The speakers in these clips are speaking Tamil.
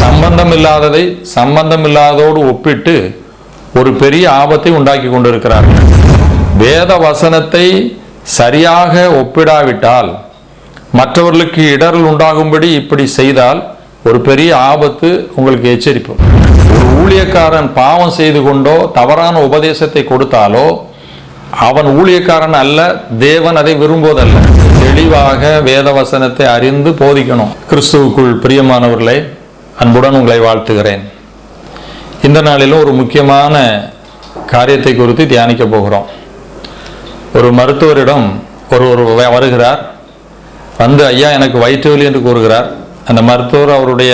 சம்பந்தம் இல்லாததை சம்பந்தம் இல்லாதோடு ஒப்பிட்டு ஒரு பெரிய ஆபத்தை உண்டாக்கி கொண்டிருக்கிறார்கள். வேத வசனத்தை சரியாக ஒப்பிடாவிட்டால், மற்றவர்களுக்கு இடரல் உண்டாகும்படி இப்படி செய்தால் ஒரு பெரிய ஆபத்து உங்களுக்கு எச்சரிப்பு. ஒரு ஊழியக்காரன் பாவம் செய்து கொண்டோ தவறான உபதேசத்தை கொடுத்தாலோ அவன் ஊழியக்காரன் அல்ல, தேவன் அதை விரும்புவதல்ல. தெளிவாக வேத வசனத்தை அறிந்து போதிக்கணும். கிறிஸ்துவுக்குள் பிரியமானவர்களே, அன்புடன் உங்களை வாழ்த்துகிறேன். இந்த நாளிலும் ஒரு முக்கியமான காரியத்தை குறித்து தியானிக்க போகிறோம். ஒரு மருத்துவரிடம் ஒருவர் வருகிறார். வந்து, ஐயா எனக்கு வயிற்று வலி என்று கூறுகிறார். அந்த மருத்துவர் அவருடைய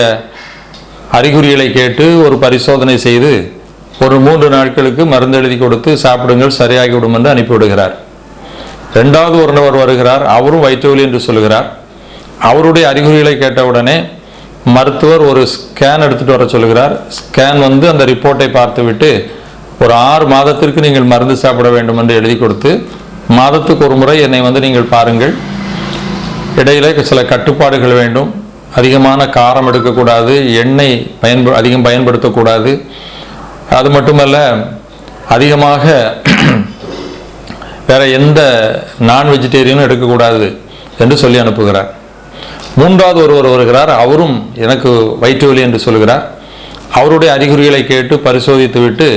அறிகுறிகளை கேட்டு ஒரு பரிசோதனை செய்து ஒரு 3 நாட்களுக்கு மருந்து எழுதி கொடுத்து சாப்பிடுங்கள், சரியாகிவிடும் என்று அனுப்பிவிடுகிறார். 2வது ஒருவர் வருகிறார். அவரும் வயிற்று வலி என்று சொல்கிறார். அவருடைய அறிகுறிகளை கேட்டவுடனே மருத்துவர் ஒரு ஸ்கேன் எடுத்துகிட்டு வர சொல்கிறார். ஸ்கேன் அந்த ரிப்போர்ட்டை பார்த்துவிட்டு ஒரு 6 மாதத்திற்கு நீங்கள் மருந்து சாப்பிட வேண்டும் என்று எழுதி கொடுத்து, மாதத்துக்கு ஒரு முறை என்னை நீங்கள் பாருங்கள், இடையில சில கட்டுப்பாடுகள் வேண்டும், அதிகமான காரம் எடுக்கக்கூடாது, எண்ணெய் அதிகம் பயன்படுத்தக்கூடாது, அது மட்டுமல்ல அதிகமாக வேற எந்த நான் வெஜிடேரியனும் எடுக்கக்கூடாது என்று சொல்லி அனுப்புகிறார். 3வது ஒருவர் வருகிறார். அவரும் எனக்கு வயிற்று வலி என்று சொல்கிறார். அவருடைய அறிகுறிகளை கேட்டு பரிசோதித்து விட்டு,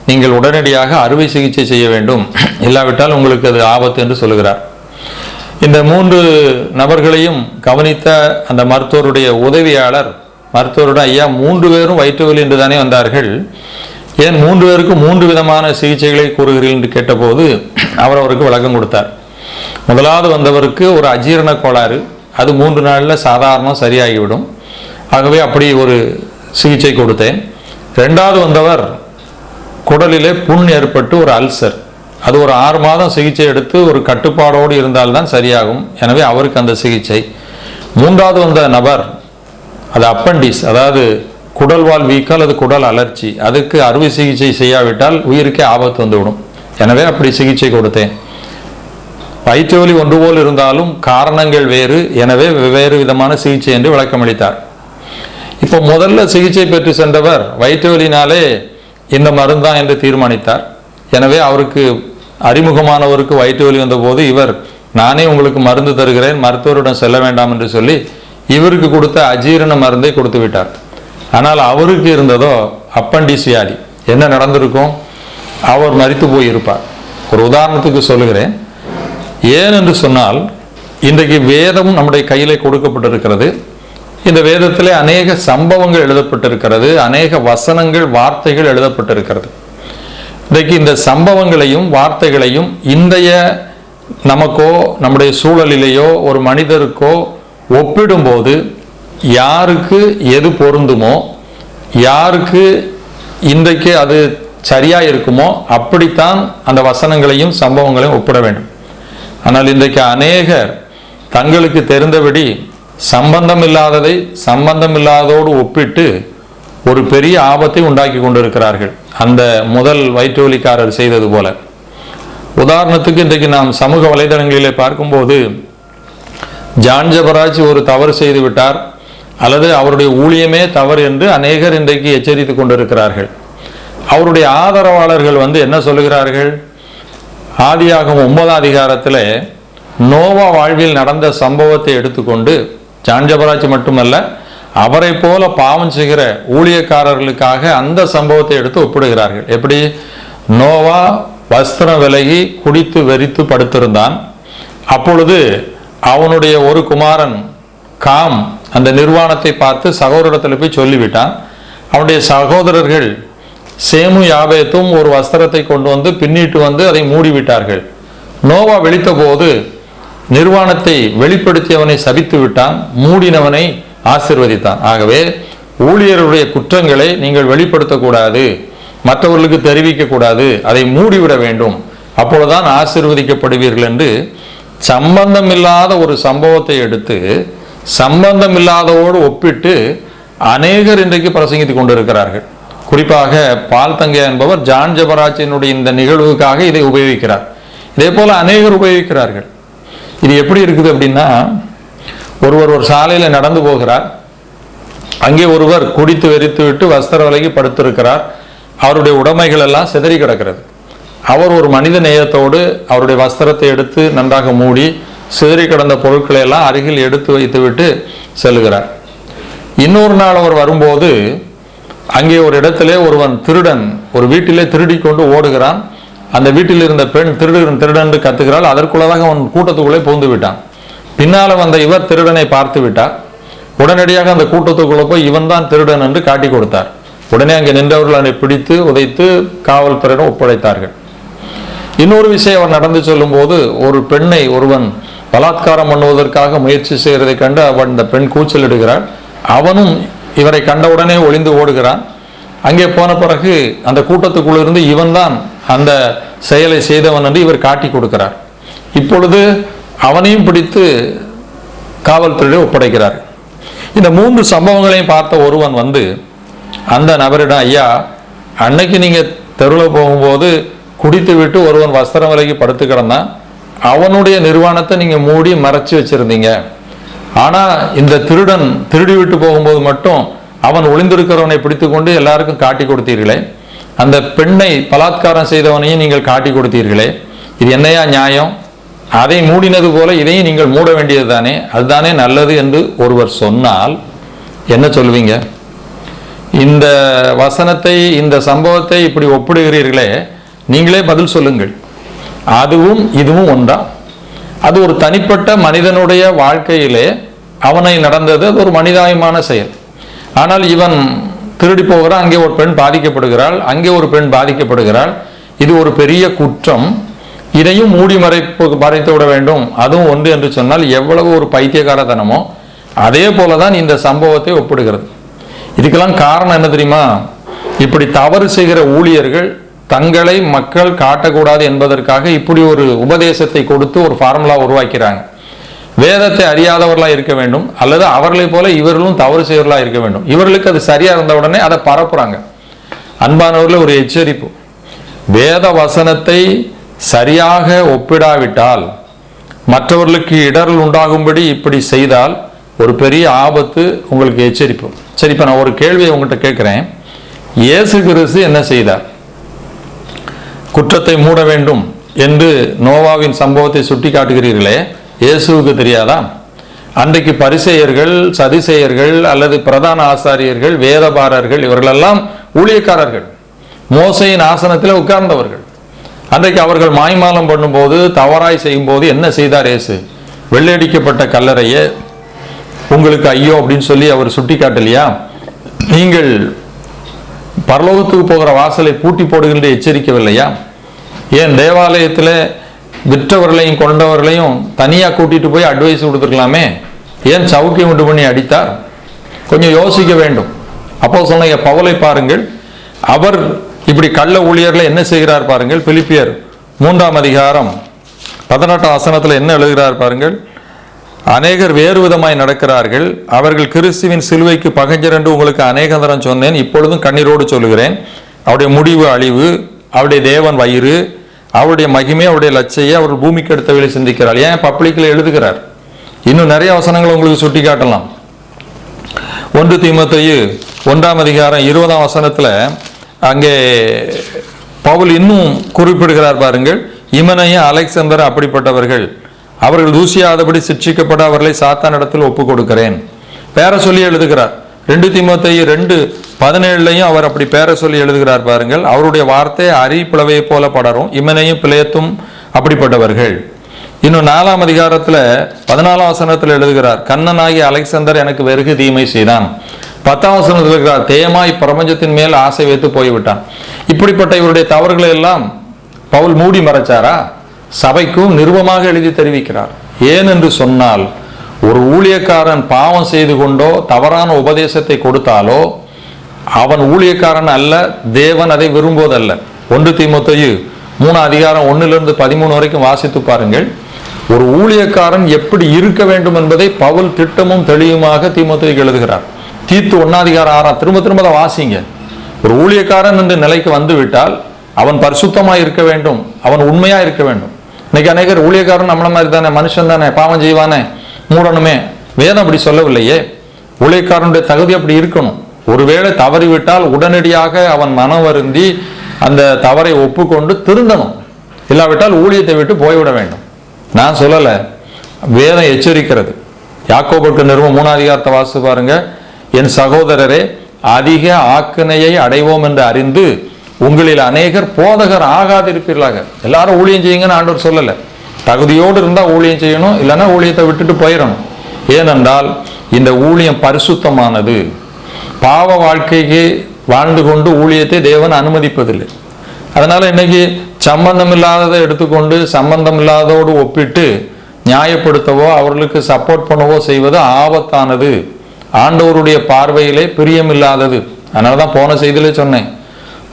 நீங்கள் உடனடியாக அறுவை சிகிச்சை செய்ய வேண்டும், இல்லாவிட்டால் உங்களுக்கு அது ஆபத்து என்று சொல்கிறார். இந்த 3 நபர்களையும் கவனித்த அந்த மருத்துவருடைய உதவியாளர் மருத்துவருடன், ஐயா 3 பேரும் வயிற்று வலி என்று தானே வந்தார்கள், ஏன் 3 பேருக்கும் 3 விதமான சிகிச்சைகளை கூறுகிறீர்கள் என்று கேட்டபோது அவர் அவருக்கு விளக்கம் கொடுத்தார். 1வது வந்தவருக்கு ஒரு அஜீரண கோளாறு, அது 3 நாளில் சாதாரணம் சரியாகிவிடும், ஆகவே அப்படி ஒரு சிகிச்சை கொடுத்தேன். 2வது வந்தவர் குடலிலே புண் ஏற்பட்டு ஒரு அல்சர், அது ஒரு 6 மாதம் சிகிச்சை எடுத்து ஒரு கட்டுப்பாடோடு இருந்தால்தான் சரியாகும், எனவே அவருக்கு அந்த சிகிச்சை. 3வது வந்த நபர் அது அப்பண்டிஸ், அதாவது குடல்வால் வீக்கம் அல்லது குடல் அலர்ச்சி, அதுக்கு அறுவை சிகிச்சை செய்யாவிட்டால் உயிருக்கே ஆபத்து வந்துவிடும், எனவே அப்படி சிகிச்சை கொடுத்தேன். வயிற்று வலி ஒன்று போல் இருந்தாலும் காரணங்கள் வேறு, எனவே வெவ்வேறு விதமான சிகிச்சை என்று விளக்கமளித்தார். இப்போ முதல்ல சிகிச்சை பெற்று சென்றவர் வயிற்று வலினாலே இந்த மருந்தான் என்று தீர்மானித்தார். எனவே அவருக்கு அறிமுகமானவருக்கு வயிற்று வலி வந்தபோது இவர், நானே உங்களுக்கு மருந்து தருகிறேன், மருத்துவரிடம் செல்ல வேண்டாம் என்று சொல்லி இவருக்கு கொடுத்த அஜீரண மருந்தை கொடுத்து விட்டார். ஆனால் அவருக்கு இருந்ததோ அப்பண்டிஸ் வியாதி. என்ன நடந்திருக்கும்? அவர் மரித்து போயிருப்பார். ஒரு உதாரணத்துக்கு சொல்லுகிறேன். ஏன் என்று சொன்னால், இன்றைக்கு வேதம் நம்முடைய கையிலே கொடுக்கப்பட்டிருக்கிறது. இந்த வேதத்திலே அநேக சம்பவங்கள் எழுதப்பட்டிருக்கிறது, அநேக வசனங்கள் வார்த்தைகள் எழுதப்பட்டிருக்கிறது. இன்றைக்கு இந்த சம்பவங்களையும் வார்த்தைகளையும் இன்றைய நமக்கோ நம்முடைய சூழலிலேயோ ஒரு மனிதருக்கோ ஒப்பிடும்போது யாருக்கு எது பொருந்துமோ, யாருக்கு இன்றைக்கு அது சரியா இருக்குமோ அப்படித்தான் அந்த வசனங்களையும் சம்பவங்களையும் ஒப்பிட வேண்டும். ஆனால் இன்றைக்கு அநேகர் தங்களுக்கு தெரிந்தபடி சம்பந்தம் இல்லாததை சம்பந்தம் இல்லாதோடு ஒப்பிட்டு ஒரு பெரிய ஆபத்தை உண்டாக்கி கொண்டிருக்கிறார்கள், அந்த முதல் வயிற்று வலிக்காரர் செய்தது போல. உதாரணத்துக்கு இன்றைக்கு நாம் சமூக வலைதளங்களிலே பார்க்கும்போது, ஜான் ஜெபராஜ் ஒரு தவறு செய்து விட்டார் அல்லது அவருடைய ஊழியமே தவறு என்று அநேகர் இன்றைக்கு எச்சரித்து கொண்டிருக்கிறார்கள். அவருடைய ஆதரவாளர்கள் என்ன சொல்லுகிறார்கள்? ஆதியாகமம் 9ஆம் அதிகாரத்தில் நோவா வாழ்வில் நடந்த சம்பவத்தை எடுத்துக்கொண்டு, ஜான் ஜெபராஜ் மட்டுமல்ல, அவரை போல பாவம் செய்கிற ஊழியக்காரர்களுக்காக அந்த சம்பவத்தை எடுத்து ஒப்பிடுகிறார்கள். எப்படி? நோவா வஸ்திரம் விலகி குடித்து வெறித்து படுத்திருந்தான். அப்பொழுது அவனுடைய ஒரு குமாரன் காம் அந்த நிர்வாணத்தை பார்த்து சகோதரத்தில் போய் சொல்லிவிட்டான். அவனுடைய சகோதரர்கள் சேமு யாபேத்தும் ஒரு வஸ்திரத்தை கொண்டு பின்னிட்டு அதை மூடிவிட்டார்கள். நோவா விழித்த போது நிர்வாணத்தை வெளிப்படுத்தியவனை சபித்து விட்டான், மூடினவனை ஆசீர்வதித்தான். ஆகவே ஊழியருடைய குற்றங்களை நீங்கள் வெளிப்படுத்தக்கூடாது, மற்றவர்களுக்கு தெரிவிக்க கூடாது, அதை மூடிவிட வேண்டும், அப்பொழுதுதான் ஆசீர்வதிக்கப்படுவீர்கள் என்று சம்பந்தம் இல்லாத ஒரு சம்பவத்தை எடுத்து சம்பந்தம் இல்லாதவோடு ஒப்பிட்டு அநேகர் இன்றைக்கு பிரசங்கித்துக் கொண்டிருக்கிறார்கள். குறிப்பாக பால் தங்கையா என்பவர் ஜான் ஜெபராஜினுடைய இந்த நிகழ்வுக்காக இதை உபயோகிக்கிறார். இதே போல அநேகர் உபயோகிக்கிறார்கள். இது எப்படி இருக்குது அப்படின்னா, ஒருவர் ஒரு சாலையில் நடந்து போகிறார். அங்கே ஒருவர் குடித்து வெறித்து விட்டு வஸ்திர விலகி படுத்திருக்கிறார். அவருடைய உடைமைகள் எல்லாம் சிதறி கிடக்கிறது. அவர் ஒரு மனித நேயத்தோடு அவருடைய வஸ்திரத்தை எடுத்து நன்றாக மூடி சிதறி கிடந்த பொருட்களை எல்லாம் அருகில் எடுத்து வைத்து விட்டு செல்லுகிறார். இன்னொரு நாள் அவர் வரும்போது அங்கே ஒரு இடத்திலே ஒருவன் திருடன் ஒரு வீட்டிலே திருடி கொண்டு ஓடுகிறான். அந்த வீட்டில் இருந்த பெண் திருடன் என்று கத்துகிறாள். அதற்குள்ளதாக அவன் கூட்டத்துக்குள்ளே புகுந்து விட்டான். பின்னால வந்த இவர் திருடனை பார்த்து விட்டார். உடனடியாக அந்த கூட்டத்துக்குள்ள போய் இவன் தான் திருடன் என்று காட்டி கொடுத்தார். உடனே அங்கே நின்றவர்கள் அவனை பிடித்து உதைத்து காவல்துறையிடம் ஒப்படைத்தார்கள். இன்னொரு விஷயம் அவர் நடந்து சொல்லும் போது ஒரு பெண்ணை ஒருவன் பலாத்காரம் பண்ணுவதற்காக முயற்சி செய்கிறதை கண்டு அவன் இந்த பெண் கூச்சலிடுகிறாள். அவனும் இவரை கண்டவுடனே ஒளிந்து ஓடுகிறான். அங்கே போன பிறகு அந்த கூட்டத்துக்குள்ள இருந்து இவன் தான் அந்த செயலை செய்தவன் என்று இவர் காட்டி கொடுக்கிறார். இப்பொழுது அவனையும் பிடித்து காவல்துறையை ஒப்படைக்கிறார். இந்த 3 சம்பவங்களையும் பார்த்த ஒருவன் வந்து அந்த நபரிடம், ஐயா, அன்னைக்கு நீங்க தெருவில் போகும்போது குடித்து விட்டு ஒருவன் வஸ்திரம் விலகி படுத்து கிடந்தான், அவனுடைய நிர்வாணத்தை நீங்க மூடி மறைச்சு வச்சிருந்தீங்க. ஆனா இந்த திருடன் திருடி விட்டு போகும்போது மட்டும் அவன் ஒளிந்திருக்கிறவனை பிடித்து கொண்டு எல்லாருக்கும் காட்டி கொடுத்தீர்களே, அந்த பெண்ணை பலாத்காரம் செய்தவனையும் நீங்கள் காட்டி கொடுத்தீர்களே, இது என்னையா நியாயம்? அதை மூடினது போல இதையும் நீங்கள் மூட வேண்டியது தானே, அதுதானே நல்லது என்று ஒருவர் சொன்னால் என்ன சொல்லுவீங்க? இந்த வசனத்தை இந்த சம்பவத்தை இப்படி ஒப்பிடுகிறீர்களே, நீங்களே பதில் சொல்லுங்கள். அதுவும் இதுவும் ஒன்றா? அது ஒரு தனிப்பட்ட மனிதனுடைய வாழ்க்கையிலே அவனை நடந்தது, அது ஒரு மனிதாயமான செயல். ஆனால் இவன் திருடி போகிறான், அங்கே ஒரு பெண் பாதிக்கப்படுகிறாள், அங்கே ஒரு பெண் பாதிக்கப்படுகிறாள். இது ஒரு பெரிய குற்றம். இதையும் மூடி மறைத்து விட வேண்டும், அதுவும் ஒன்று என்று சொன்னால் எவ்வளவு ஒரு பைத்தியகாரத்தனமோ அதே போலதான் இந்த சம்பவத்தை ஒப்பிடுகிறது. இதுக்கெல்லாம் காரணம் என்ன தெரியுமா? இப்படி தவறு செய்கிற ஊழியர்கள் தங்களை மக்கள் காட்டக்கூடாது என்பதற்காக இப்படி ஒரு உபதேசத்தை கொடுத்து ஒரு ஃபார்முலா உருவாக்கிறாங்க. வேதத்தை அறியாதவர்களா இருக்க வேண்டும், அல்லது அவர்களை போல இவர்களும் தவறு செய்வர்களா இருக்க வேண்டும். இவர்களுக்கு அது சரியா இருந்த உடனே அதை பரப்புறாங்க. அன்பானவர்கள், ஒரு எச்சரிப்பு, வேத வசனத்தை சரியாக ஒப்பிடாவிட்டால் மற்றவர்களுக்கு இடர்கள் உண்டாகும்படி இப்படி செய்தால் ஒரு பெரிய ஆபத்து உங்களுக்கு எச்சரிப்பு. சரி, இப்ப நான் ஒரு கேள்வியை உங்கள்கிட்ட கேட்கிறேன். இயேசு கிறிஸ்து என்ன செய்தார்? குற்றத்தை மூட வேண்டும் என்று நோவாவின் சம்பவத்தை சுட்டி காட்டுகிறீர்களே, இயேசுவுக்கு தெரியாதா? அன்றைக்கு பரிசேயர்கள், சதிசேயர்கள் அல்லது பிரதான ஆசாரியர்கள், வேதபாரர்கள் இவர்களெல்லாம் ஊழியக்காரர்கள், மோசையின் ஆசனத்தில் உட்கார்ந்தவர்கள். அன்றைக்கு அவர்கள் மாய்மாலம் பண்ணும்போது, தவறாய் செய்யும் போது என்ன செய்தார் இயேசு? வெள்ளையடிக்கப்பட்ட கல்லறையே உங்களுக்கு ஐயோ அப்படின்னு சொல்லி அவர் சுட்டி காட்டலையா? நீங்கள் பரலோகத்துக்கு போகிற வாசலை பூட்டி போடுகின்ற எச்சரிக்கவில்லையா? ஏன் தேவாலயத்தில் விற்றவர்களையும் கொண்டவர்களையும் தனியாக கூட்டிட்டு போய் அட்வைஸ் கொடுத்துருக்கலாமே? ஏன் சவுக்கியம் உண்டு பண்ணி அடித்தார்? கொஞ்சம் யோசிக்க வேண்டும். அப்போ சொன்ன பவுலை பாருங்கள், அவர் இப்படி கள்ள ஊழியர்களை என்ன செய்கிறார் பாருங்கள். பிலிப்பியர் 3ஆம் அதிகாரம் 18ஆம் வசனத்தில் என்ன எழுதுகிறார் பாருங்கள். அநேகர் வேறு விதமாய் நடக்கிறார்கள், அவர்கள் கிறிஸ்துவின் சிலுவைக்கு பகைஞர் என்று உங்களுக்கு அநேக தரம் சொன்னேன், இப்பொழுதும் கண்ணீரோடு சொல்லுகிறேன். அவருடைய முடிவு அழிவு, அவருடைய தேவன் வயிறு, அவருடைய மகிமை, அவருடைய லட்சையை அவர் பூமிக்கு எடுத்த வேலை சிந்திக்கிறார். ஏன் பப்ளிக்கில் எழுதுகிறார்? இன்னும் நிறைய வசனங்கள் உங்களுக்கு சுட்டி காட்டலாம். 1 தீமோத்தேயு 1ஆம் அதிகாரம் 20ஆம் வசனத்துல அங்கே பவுல் இன்னும் குறிப்பிடுகிறார் பாருங்கள். இமனையும் அலெக்சாந்தர் அப்படிப்பட்டவர்கள், அவர்கள் தூசியாதபடி சிட்சிக்கப்பட அவர்களை சாத்தானிடத்தில் ஒப்பு கொடுக்கிறேன். பேர சொல்லி எழுதுகிறார். 2 தீமோத்தேயு 2:17 அவர் அப்படி பேர சொல்லி எழுதுகிறார் பாருங்கள். அவருடைய வார்த்தை அரி பிளவையை போல படரும், இமனையும் பிளேத்தும் அப்படிப்பட்டவர்கள். இன்னும் 4ஆம் அதிகாரத்துல 14ஆம் வசனத்தில் எழுதுகிறார், கண்ணனாகி அலெக்சாந்தர் எனக்கு வெறுகு தீமை செய்தான். 10ஆம் வசனத்தில் இருக்கிறார், தேமாய் பிரபஞ்சத்தின் மேல் ஆசை வைத்து போய்விட்டான். இப்படிப்பட்ட இவருடைய தவறுகளை எல்லாம் பவுல் மூடி மறைச்சாரா? சபைக்கும் நிருபமாக எழுதி தெரிவிக்கிறார். ஏன் என்று சொன்னால், ஒரு ஊழியக்காரன் பாவம் செய்து கொண்டோ தவறான உபதேசத்தை கொடுத்தாலோ அவன் ஊழியக்காரன் அல்ல, தேவன் அதை விரும்புவதல்ல. 1 தீமோத்தேயு 3 அதிகாரம் 1லிருந்து 13 வரைக்கும் வாசித்து பாருங்கள். ஒரு ஊழியக்காரன் எப்படி இருக்க வேண்டும் என்பதை பவுல் திட்டமும் தெளிவுமாக தீமோத்தேயுக்கு எழுதுகிறார். தீத்து 1 அதிகாரம் 6 திரும்ப திரும்ப அதை வாசிங்க. ஒரு ஊழியக்காரன் என்ற நிலைக்கு வந்து விட்டால் அவன் பரிசுத்தமாக இருக்க வேண்டும், அவன் உண்மையா இருக்க வேண்டும். இன்னைக்கு அநேகர் ஊழியக்காரன் நம்மள மாதிரி தானே, மனுஷன் தானே, பாவம் செய்வானே, மூடணுமே. வேதம் அப்படி சொல்லவில்லையே. ஊழியக்காரனுடைய தகுதி அப்படி இருக்கணும். ஒருவேளை தவறிவிட்டால் உடனடியாக அவன் மனம் வருந்தி அந்த தவறை ஒப்புக்கொண்டு திருந்தணும். இல்லாவிட்டால் ஊழியத்தை விட்டு போய்விட வேண்டும். நான் சொல்லலை, வேதம் எச்சரிக்கிறது. யாக்கோபுக்கு நிறுவனம் 3 அதிகாரத்தை வாசித்து பாருங்க. என் சகோதரரே, அதிக ஆக்கினையை அடைவோம் என்று அறிந்து உங்களில் அநேகர் போதகர் ஆகாதிருப்பீர்களாக. எல்லாரும் ஊழியம் செய்யுங்கன்னு ஆண்டவர் சொல்லலை. தகுதியோடு இருந்தால் ஊழியம் செய்யணும், இல்லைன்னா ஊழியத்தை விட்டுட்டு போயிடணும். ஏனென்றால் இந்த ஊழியம் பரிசுத்தமானது. பாவ வாழ்க்கைக்கு வாழ்ந்து கொண்டு ஊழியத்தை தேவன் அனுமதிப்பதில்லை. அதனால இன்னைக்கு சம்பந்தம் இல்லாததை எடுத்துக்கொண்டு சம்பந்தம் இல்லாததோடு ஒப்பிட்டு நியாயப்படுத்தவோ அவர்களுக்கு சப்போர்ட் பண்ணவோ செய்வது ஆபத்தானது, ஆண்டவருடைய பார்வையிலே பிரியமில்லாதது. அதனாலதான் போன செய்தியிலே சொன்னேன்,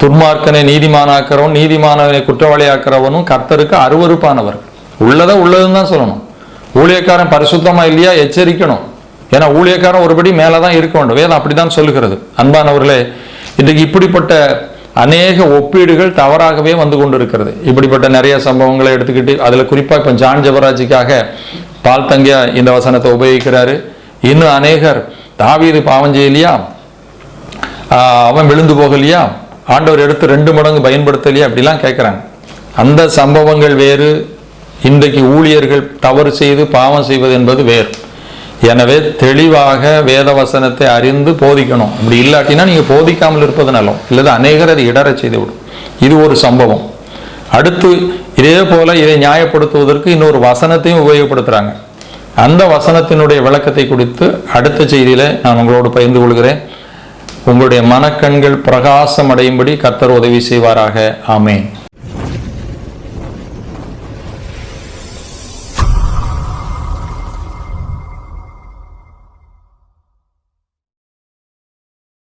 துன்மார்க்கனை நீதிமானாக்கிறவன் நீதிமானவனை குற்றவாளி ஆக்கிறவனும் கர்த்தருக்கு அருவருப்பானவர். உள்ளதை உள்ளதுன்னு தான் சொல்லணும். ஊழியக்காரன் பரிசுத்தமா இல்லையா எச்சரிக்கணும். ஏன்னா ஊழியக்காரன் ஒருபடி மேலதான் இருக்க வேண்டும். வேதம் அப்படிதான் சொல்லுகிறது. அன்பானவர்களே, இன்றைக்கு இப்படிப்பட்ட அநேக ஒப்பீடுகள் தவறாகவே வந்து கொண்டிருக்கிறது. இப்படிப்பட்ட நிறைய சம்பவங்களை எடுத்துக்கிட்டு அதில் குறிப்பாக இப்போ ஜான் ஜெபராஜுக்காக பால் தங்கியா இந்த வசனத்தை உபயோகிக்கிறாரு. இன்னும் அநேகர் தாவீது பாவம் செய்யலையா, அவன் விழுந்து போகலையா, ஆண்டவர் எடுத்து 2 மடங்கு பயன்படுத்தலையா, அப்படிலாம் கேட்குறாங்க. அந்த சம்பவங்கள் வேறு, இன்றைக்கு ஊழியர்கள் தவறு செய்து பாவம் செய்வது என்பது வேறு. எனவே தெளிவாக வேத வசனத்தை அறிந்து போதிக்கணும். அப்படி இல்லாட்டினா நீங்கள் போதிக்காமல் இருப்பது நல்லம், இல்லது அநேகர் அதை இடற செய்துவிடும். இது ஒரு சம்பவம். அடுத்து இதே போல இதை நியாயப்படுத்துவதற்கு இன்னொரு வசனத்தையும் உபயோகப்படுத்துகிறாங்க. அந்த வசனத்தினுடைய விளக்கத்தை குறித்து அடுத்த செய்தியில் நான் உங்களோடு பகிர்ந்து கொள்கிறேன். உங்களுடைய மனக்கண்கள் பிரகாசம் அடையும்படி கர்த்தர் உதவி செய்வாராக. ஆமேன்.